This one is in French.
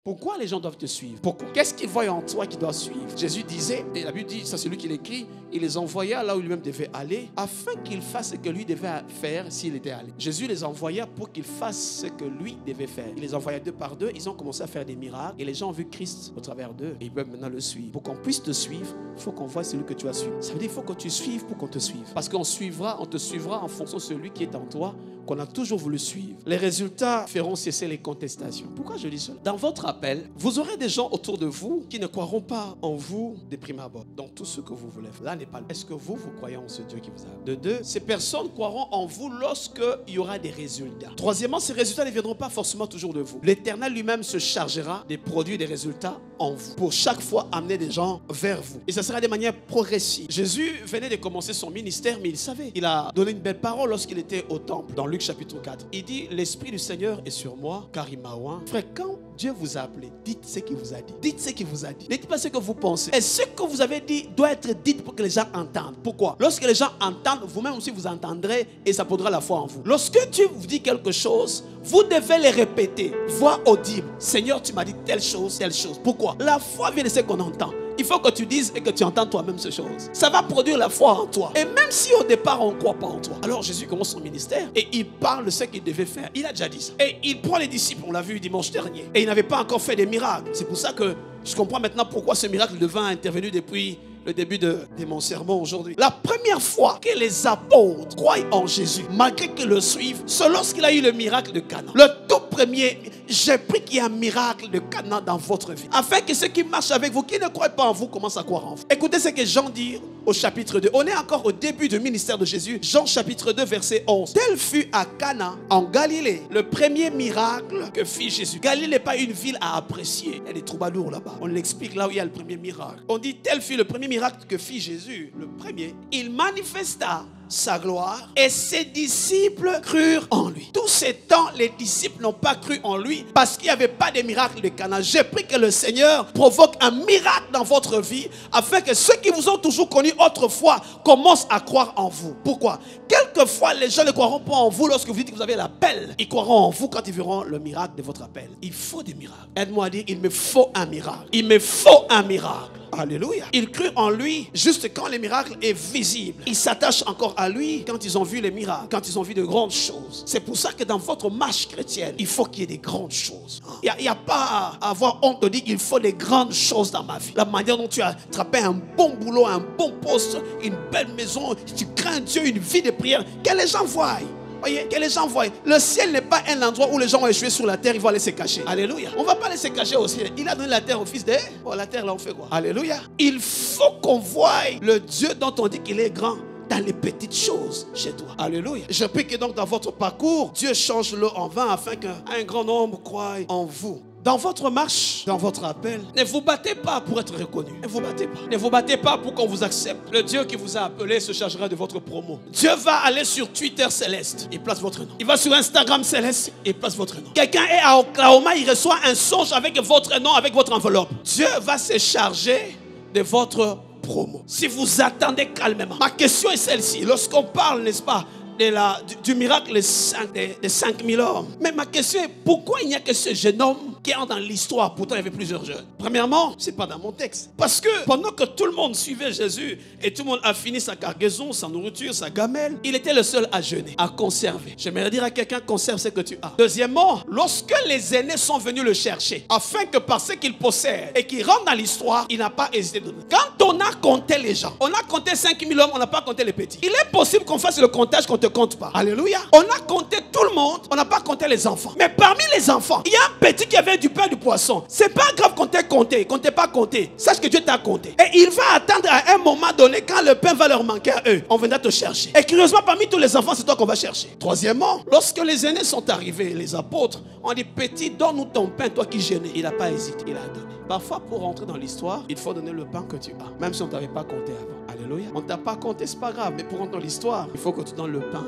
Pourquoi les gens doivent te suivre? Pourquoi? Qu'est-ce qu'ils voient en toi qui doit suivre? Jésus disait, et la Bible dit, ça c'est lui qui l'écrit, il les envoya là où lui-même devait aller, afin qu'il fasse ce que lui devait faire s'il était allé. Jésus les envoya pour qu'ils fassent ce que lui devait faire. Il les envoya deux par deux, ils ont commencé à faire des miracles, et les gens ont vu Christ au travers d'eux, et ils peuvent maintenant le suivre. Pour qu'on puisse te suivre, il faut qu'on voie celui que tu as suivi. Ça veut dire qu'il faut que tu suives pour qu'on te suive. Parce qu'on te suivra en fonction de celui qui est en toi, qu'on a toujours voulu suivre. Les résultats feront cesser les contestations. Pourquoi je dis cela? Dans votre appel, vous aurez des gens autour de vous qui ne croiront pas en vous de prime abord, dans tout ce que vous voulez faire. Là n'est pas. Est-ce que vous croyez en ce Dieu qui vous a? De deux, ces personnes croiront en vous lorsqu'il y aura des résultats. Troisièmement, ces résultats ne viendront pas forcément toujours de vous. L'Éternel lui-même se chargera des produits et des résultats en vous, pour chaque fois amener des gens vers vous. Et ça sera de manière progressive. Jésus venait de commencer son ministère, mais il savait. Il a donné une belle parole lorsqu'il était au temple, dans Luc chapitre 4. Il dit, l'Esprit du Seigneur est sur moi, car il m'a oint. Frère, quand Dieu vous a appelé, dites ce qu'il vous a dit. Dites ce qu'il vous a dit. Ne dites pas ce que vous pensez. Et ce que vous avez dit doit être dit pour que les gens entendent. Pourquoi? Lorsque les gens entendent, vous-même aussi vous entendrez et ça posera la foi en vous. Lorsque Dieu vous dit quelque chose, vous devez les répéter. Voix audible. Seigneur, tu m'as dit telle chose, telle chose. Pourquoi? La foi vient de ce qu'on entend. Il faut que tu dises et que tu entends toi-même ces choses. Ça va produire la foi en toi. Et même si au départ on ne croit pas en toi. Alors Jésus commence son ministère et il parle de ce qu'il devait faire. Il a déjà dit ça. Et il prend les disciples, on l'a vu dimanche dernier. Et il n'avait pas encore fait des miracles. C'est pour ça que je comprends maintenant pourquoi ce miracle devint intervenu depuis le début de mon sermon aujourd'hui. La première fois que les apôtres croient en Jésus, malgré qu'ils le suivent, c'est lorsqu'il a eu le miracle de Cana. Le tout premier, j'ai pris qu'il y a un miracle de Cana dans votre vie. Afin que ceux qui marchent avec vous, qui ne croient pas en vous, commencent à croire en vous. Écoutez ce que Jean dit au chapitre 2. On est encore au début du ministère de Jésus. Jean chapitre 2 verset 11. Tel fut à Cana en Galilée le premier miracle que fit Jésus. Galilée n'est pas une ville à apprécier. Il y a des troubadours là-bas. On l'explique là où il y a le premier miracle. On dit tel fut le premier miracle que fit Jésus. Le premier, il manifesta sa gloire et ses disciples crurent en lui. Tous ces temps, les disciples n'ont pas cru en lui parce qu'il n'y avait pas de miracle de Cana. J'ai pris que le Seigneur provoque un miracle dans votre vie afin que ceux qui vous ont toujours connus autrefois commencent à croire en vous. Pourquoi? Quelquefois, les gens ne croiront pas en vous lorsque vous dites que vous avez l'appel. Ils croiront en vous quand ils verront le miracle de votre appel. Il faut des miracles. Aide-moi à dire, il me faut un miracle. Il me faut un miracle. Alléluia. Ils crurent en lui juste quand le miracle est visible. Ils s'attachent encore à lui quand ils ont vu les miracles, quand ils ont vu de grandes choses. C'est pour ça que dans votre marche chrétienne, il faut qu'il y ait des grandes choses. Il n'y a pas à avoir honte de dire qu'il faut des grandes choses dans ma vie. La manière dont tu as attrapé un bon boulot, un bon poste, une belle maison, tu crains Dieu, une vie de prière, que les gens voient. Voyez, que les gens voient. Le ciel n'est pas un endroit où les gens vont échouer sur la terre, ils vont aller se cacher. Alléluia. On ne va pas aller se cacher au ciel. Il a donné la terre au fils de... Oh, la terre là, on fait quoi? Alléluia. Il faut qu'on voie le Dieu dont on dit qu'il est grand dans les petites choses chez toi. Alléluia. Je prie que donc dans votre parcours, Dieu change l'eau en vin afin qu'un grand nombre croie en vous. Dans votre marche, dans votre appel, ne vous battez pas pour être reconnu. Ne vous battez pas. Ne vous battez pas pour qu'on vous accepte. Le Dieu qui vous a appelé se chargera de votre promo. Dieu va aller sur Twitter céleste et place votre nom. Il va sur Instagram céleste et place votre nom. Quelqu'un est à Oklahoma, il reçoit un songe avec votre nom, avec votre enveloppe. Dieu va se charger de votre promo. Si vous attendez calmement. Ma question est celle-ci. Lorsqu'on parle, n'est-ce pas, du miracle des 5000 hommes. Mais ma question est, pourquoi il n'y a que ce jeune homme qui entre dans l'histoire? Pourtant, il y avait plusieurs jeunes. Premièrement, ce n'est pas dans mon texte. Parce que pendant que tout le monde suivait Jésus et tout le monde a fini sa cargaison, sa nourriture, sa gamelle, il était le seul à jeûner, à conserver. J'aimerais dire à quelqu'un, conserve ce que tu as. Deuxièmement, lorsque les aînés sont venus le chercher, afin que par ce qu'il possède et qu'il rentre dans l'histoire, il n'a pas hésité de donner. Quand on a compté les gens, on a compté 5000 hommes, on n'a pas compté les petits. Il est possible qu'on fasse le comptage qu'on te compte pas. Alléluia. On a compté tout le monde, on n'a pas compté les enfants. Mais parmi les enfants, il y a un petit qui avait du pain et du poisson. C'est pas grave qu'on t'ait compté, qu'on t'ait pas compté. Sache que Dieu t'a compté. Et il va attendre à un moment donné quand le pain va leur manquer à eux. On viendra te chercher. Et curieusement, parmi tous les enfants, c'est toi qu'on va chercher. Troisièmement, lorsque les aînés sont arrivés, les apôtres, on dit, petit, donne-nous ton pain, toi qui gênais. Il n'a pas hésité, il a donné. Parfois, pour rentrer dans l'histoire, il faut donner le pain que tu as. Même si on ne t'avait pas compté avant. Alléluia. On ne t'a pas compté, c'est pas grave. Mais pour rentrer dans l'histoire, il faut que tu donnes le pain